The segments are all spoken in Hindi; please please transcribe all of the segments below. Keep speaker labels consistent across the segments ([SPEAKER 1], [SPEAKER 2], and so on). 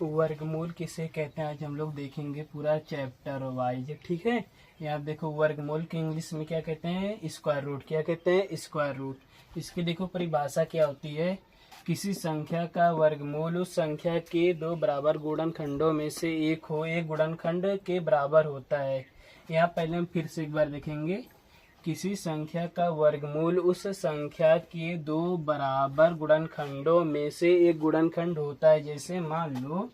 [SPEAKER 1] वर्गमूल किसे कहते हैं आज हम लोग देखेंगे पूरा चैप्टर वाइज। ठीक है, यहाँ देखो वर्गमूल के इंग्लिश में क्या कहते हैं, स्क्वायर रूट। क्या कहते हैं, स्क्वायर रूट। इसकी देखो परिभाषा क्या होती है, किसी संख्या का वर्गमूल उस संख्या के दो बराबर गुणनखंडों में से एक हो, एक गुणनखंड के बराबर होता है। यहाँ पहले हम फिर से एक बार देखेंगे, किसी संख्या का वर्गमूल उस संख्या के दो बराबर गुणनखंडों में से एक गुणनखंड होता है। जैसे मान लो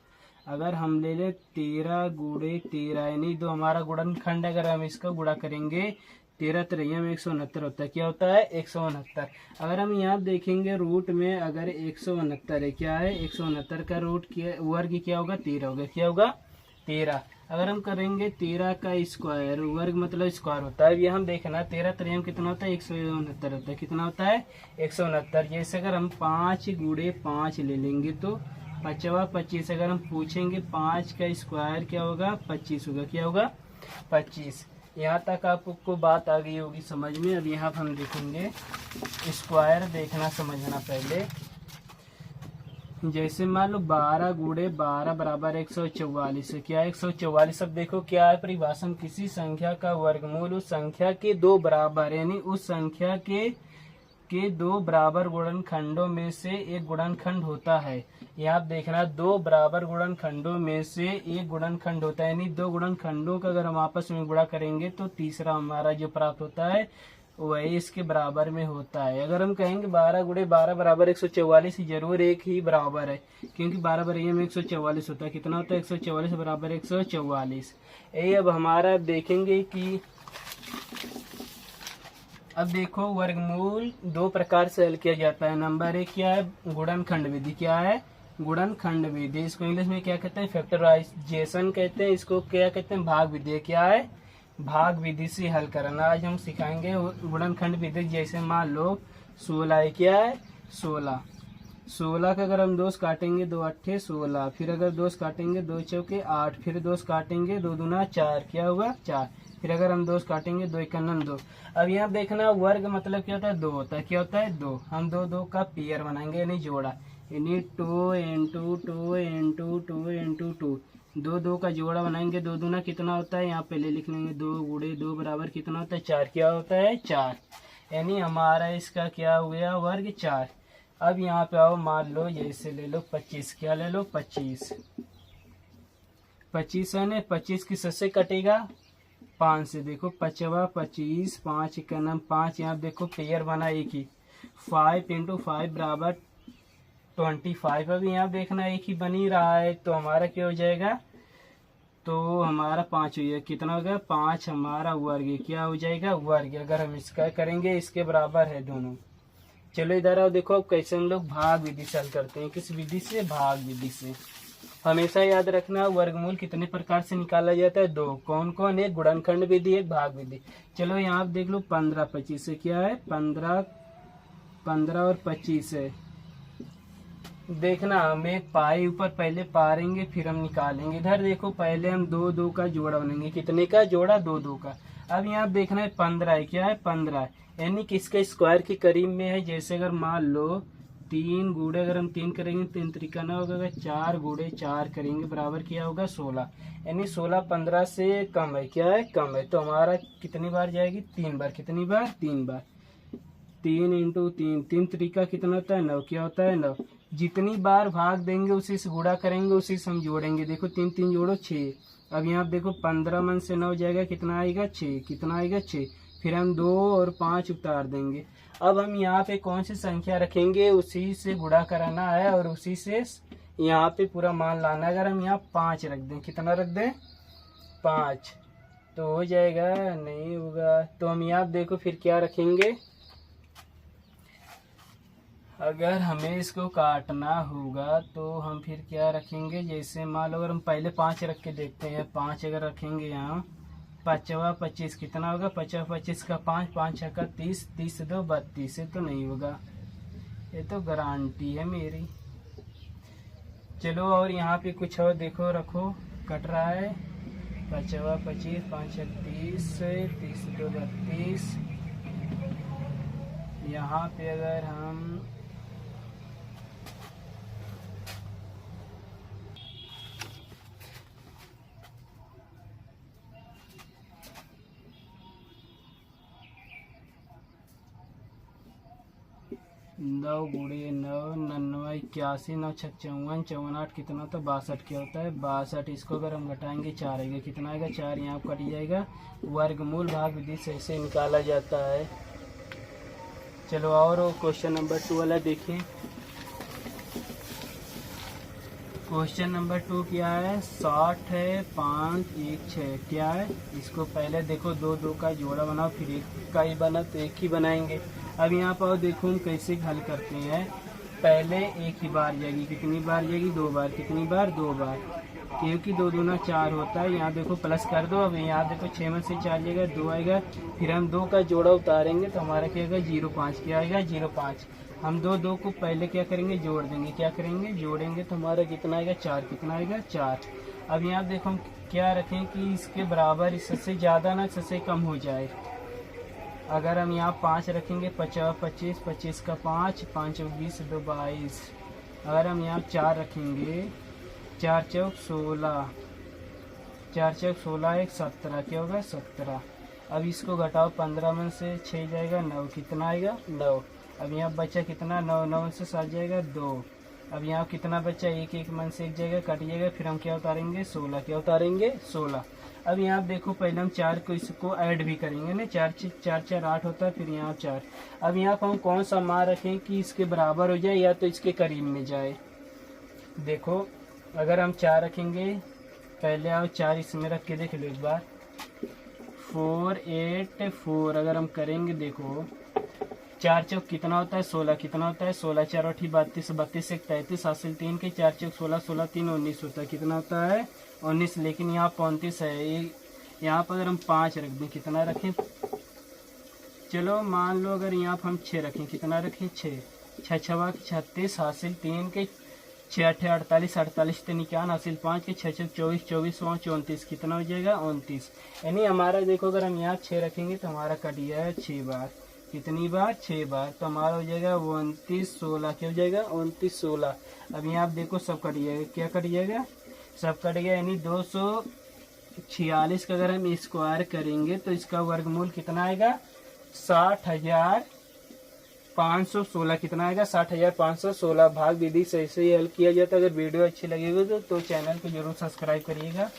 [SPEAKER 1] अगर हम ले ले 13 गुणे 13 यानी दो हमारा गुणनखंड, अगर हम इसका गुणा करेंगे 13 तिरैया में 169 होता है। क्या होता है, 169। अगर हम यहाँ देखेंगे रूट में अगर 169 है, क्या है 169 का रूट वर्ग क्या होगा, 13 होगा। क्या होगा, 13। अगर हम करेंगे 13 का स्क्वायर, वर्ग मतलब स्क्वायर होता है। ये हम देखना 13 तिरैया में कितना होता है, 169 होता है। कितना होता है, 169। जैसे अगर हम 5 गुणे 5 ले लेंगे तो 5 25। अगर हम पूछेंगे 5 का स्क्वायर क्या होगा, 25 होगा। क्या होगा, 25। यहाँ तक आपको बात आ गई होगी समझ में। अब यहाँ हम देखेंगे स्क्वायर, देखना समझना पहले। जैसे मान लो 12 गुणे 12 बराबर 144 है। क्या है, 144। अब देखो क्या है परिभाषा, किसी संख्या का वर्गमूल उस संख्या के दो बराबर यानी उस संख्या के दो बराबर गुणनखंडों में से एक गुणनखंड होता है। यहाँ आप देखना दो बराबर गुणनखंडों में से एक गुणनखंड होता है, यानी दो गुणनखंडों का अगर हम आपस में गुणा करेंगे तो तीसरा हमारा जो प्राप्त होता है वही इसके बराबर में होता है। अगर हम कहेंगे 12 गुणे 12 बराबर 144, जरूर एक ही बराबर है, क्योंकि 12 बराबर में 144 होता है। कितना होता है, 144 बराबर 144। ये अब हमारा देखेंगे कि अब देखो वर्गमूल दो प्रकार से हल किया जाता है। नंबर एक क्या है, गुणनखंड विधि। क्या है, गुणनखंड विधि। इसको इंग्लिश में क्या कहते हैं, फैक्टराइजेशन कहते हैं। इसको क्या कहते हैं, भाग विधि। क्या है, भाग विधि से हल करना। आज हम सिखाएंगे गुणनखंड विधि। जैसे मान लो 16 है। क्या है, 16 का अगर हम दोष काटेंगे 2 अट्ठे 16, फिर अगर दोष काटेंगे 2 चौके 8, फिर दोष काटेंगे 2 दूना 4। क्या होगा, 4। फिर अगर हम दोष काटेंगे 2 इक्यावन 2। अब यहाँ देखना वर्ग मतलब क्या होता है, 2 होता है। क्या होता है, 2। हम दो का पेयर बनाएंगे यानी जोड़ा, यानी 2 इंटू 2 इंटू 2 इंटू 2। दो का जोड़ा बनाएंगे, 2 दूना कितना होता है, यहाँ पहले लिख लेंगे 2 गुणे 2 बराबर कितना होता है, 4। क्या होता है, 4। यानी हमारा इसका क्या हो गया, वर्ग 4। अब यहाँ पे आओ, मान लो जैसे ले लो 25। क्या ले लो, 25। 25 है ना, 25 किस से कटेगा, 5 से। देखो 5 25, 5 का नाम 5। यहाँ देखो पेयर बना एक ही, 5 इंटू 5 बराबर 25। अब यहाँ देखना एक ही बनी रहा है तो हमारा क्या हो जाएगा, तो हमारा 5 हो जाएगा। कितना हो गया, 5 हमारा वर्ग। क्या हो जाएगा, वर्ग। अगर हम इसका करेंगे इसके बराबर है दोनों। चलो इधर आओ, देखो अब कैसे हम लोग भाग विधि से हल करते हैं। किस विधि से, भाग विधि से। हमेशा याद रखना वर्गमूल कितने प्रकार से निकाला जाता है, 2। कौन कौन, एक गुणनखंड विधि, एक भाग विधि। चलो यहाँ आप देख लो 15 25 से। क्या है, 15 और 25 है। देखना हम एक पाए ऊपर पहले पारेंगे फिर हम निकालेंगे। इधर देखो पहले हम 2 का जोड़ा बनाएंगे। कितने का जोड़ा, 2 का। अब यहाँ देखना है 15 है। क्या है, 15 यानी किसके स्क्वायर के करीब में है। जैसे अगर मान लो 3 गुणे अगर हम 3 करेंगे 3 त्रिका ना होगा, अगर 4 गुणे 4 करेंगे बराबर क्या होगा, 16। यानी 16 15 से कम है। क्या है, कम है। तो हमारा कितनी बार जाएगी, 3 बार। कितनी बार, 3 बार। 3 इंटू 3, 3 त्रिका कितना होता है, 9। क्या होता है, 9। जितनी बार भाग देंगे उसी से गुणा करेंगे, उसी से हम जोड़ेंगे। देखो 3 3 जोड़ो 6। अब यहाँ देखो 15 मन से 9 जाएगा, कितना आएगा, 6। कितना आएगा, 6। फिर हम 2 और 5 उतार देंगे। अब हम यहाँ पे कौन सी संख्या रखेंगे, उसी से गुणा कराना है और उसी से यहाँ पे पूरा मान लाना। अगर हम यहाँ 5 रख दें, कितना रख दें, 5, तो हो जाएगा, नहीं होगा। तो हम यहाँ देखो फिर क्या रखेंगे, अगर हमें इसको काटना होगा तो हम फिर क्या रखेंगे। जैसे मान लो अगर हम पहले 5 रख के देखते हैं, 5 अगर रखेंगे यहाँ, 5 25 कितना होगा, 5 25 का 5, 5 का 30, 30 2 32 है तो नहीं होगा। ये तो गारंटी है मेरी। चलो और यहाँ पे कुछ और देखो, रखो कट रहा है। 5 25 5 30, 30 2 32। यहाँ पे अगर हम 9 गुड़े 9, 99 81, 9 छक 54, 54 8 कितना होता है 62 क्या होता है 62। इसको अगर हम घटाएंगे 4 आएगा, कितना आएगा 4, यहाँ कट जाएगा। वर्गमूल भाग विधि से ऐसे निकाला जाता है। चलो और क्वेश्चन नंबर 2 वाला देखिए। क्वेश्चन नंबर 2 क्या है, 60 है 5 1 6 क्या है। इसको पहले देखो 2 2 का जोड़ा बनाओ, फिर एक का ही बना तो एक ही बनाएंगे। अब यहाँ पर देखो हम कैसे हल करते हैं। पहले एक ही बार जाएगी, कितनी बार जाएगी 2 बार, कितनी बार 2 बार, क्योंकि 2 दूना 4 होता है। यहाँ देखो प्लस कर दो। अब यहाँ देखो 6 में से 4 जाएगा 2 आएगा, फिर हम 2 का जोड़ा उतारेंगे तो हमारा क्या आएगा 0,5 क्या आएगा 0,5। हम 2 2 को पहले क्या करेंगे जोड़ देंगे, क्या करेंगे जोड़ेंगे तो हमारा कितना आएगा 4, कितना आएगा 4। अब यहाँ देखो हम क्या रखें कि इसके बराबर, इससे ज़्यादा ना इससे कम हो जाए। अगर हम यहाँ 5 रखेंगे 50 25, 25 का 5, 5 20 2 22। अगर हम यहाँ 4 रखेंगे 4 चौक 16, 4 चौक 16 1 17 क्या होगा 17। अब इसको घटाओ 15 में से 6 जाएगा 9, कितना आएगा 9। अब यहाँ बच्चा कितना 9, 9 से 7 जाएगा 2। अब यहाँ कितना बच्चा 1 1 मन से 1 जाएगा कट जाएगा, फिर हम क्या उतारेंगे 16, क्या उतारेंगे 16। अब यहाँ देखो पहले हम 4 को इसको ऐड भी करेंगे ना, 4 4 4 8 होता है, फिर यहाँ 4। अब यहाँ पर हम कौन सा मान रखें कि इसके बराबर हो जाए या तो इसके करीब में जाए। देखो अगर हम 4 रखेंगे, पहले आओ 4 इसमें रख के देख लो एक बार, 4 8 4। अगर हम करेंगे देखो 4 चौक कितना होता है 16, कितना होता है 16, 4 8 32, 32 1 33, हासिल 3 के 4 चौक 16, 16 3 19 होता है, कितना होता है 19। लेकिन यहाँ 35 है, यहाँ पर अगर हम 5 रख दें कितना रखें, चलो मान लो अगर यहाँ पर हम 6 रखें, कितना रखें 6, 6 6 36, हासिल 3 के 6 8 48, 48 3 51, हासिल 5 के 6 6 24, 24 5 34, कितना हो जाएगा 29। यानी हमारा देखो अगर हम यहाँ 6 रखेंगे तो हमारा कट गया 6 बार, कितनी बार 6 बार, तो हमारा हो जाएगा 29 16, क्या हो जाएगा 29 16। अब यहाँ आप देखो सब कट जाएगा, क्या कट जाएगा सब कट गया। यानी 246 का अगर हम स्क्वायर करेंगे तो इसका वर्गमूल कितना आएगा 60,516, कितना आएगा 60,516। भाग विधि से ऐसे ही हल किया जाता है। अगर वीडियो अच्छी लगेगी तो चैनल को जरूर सब्सक्राइब करिएगा।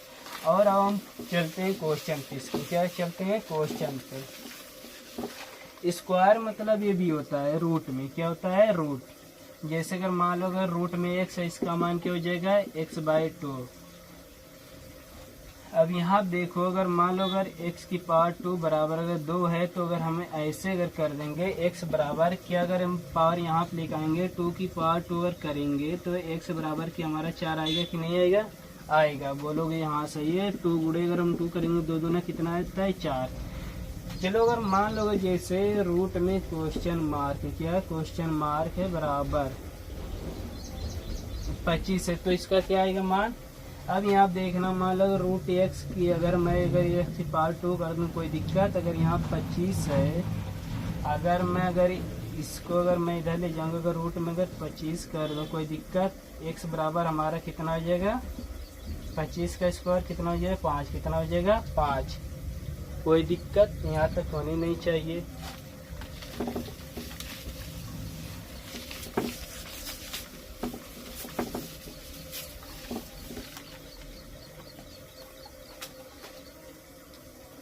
[SPEAKER 1] और अब हम चलते हैं क्वेश्चन पे, इसको क्या चलते हैं क्वेश्चन पे। स्क्वायर मतलब ये भी होता है रूट में, क्या होता है रूट। जैसे अगर मान लो अगर रूट में x है, इसका मान क्या हो जाएगा x/2। अब यहाँ देखो अगर मान लो अगर x की पावर 2 बराबर अगर 2 है तो अगर हमें ऐसे अगर कर देंगे x बराबर क्या, अगर हम पावर यहाँ पे लेकर आएंगे 2 की पावर 2 अगर करेंगे तो x बराबर की हमारा 4 आएगा कि नहीं आएगा, आएगा। बोलोगे यहाँ सही है। 2 गुड़े अगर हम 2 करेंगे 2 दूना कितना आता है 4। चलो अगर मान लो जैसे रूट में क्वेश्चन मार्क, क्या क्वेश्चन मार्क है बराबर 25 है तो इसका क्या आएगा मान। अब यहाँ देखना मान लो रूट x की अगर मैं अगर x की पावर 2 कर दूँ कोई दिक्कत, अगर यहाँ 25 है, अगर मैं अगर इसको अगर मैं इधर ले जाऊँगा अगर रूट में अगर 25 कर दो कोई दिक्कत, x बराबर हमारा कितना हो जाएगा 25 का स्क्वायर कितना हो जाएगा 5, कितना हो जाएगा 5। कोई दिक्कत यहाँ तक होनी नहीं चाहिए।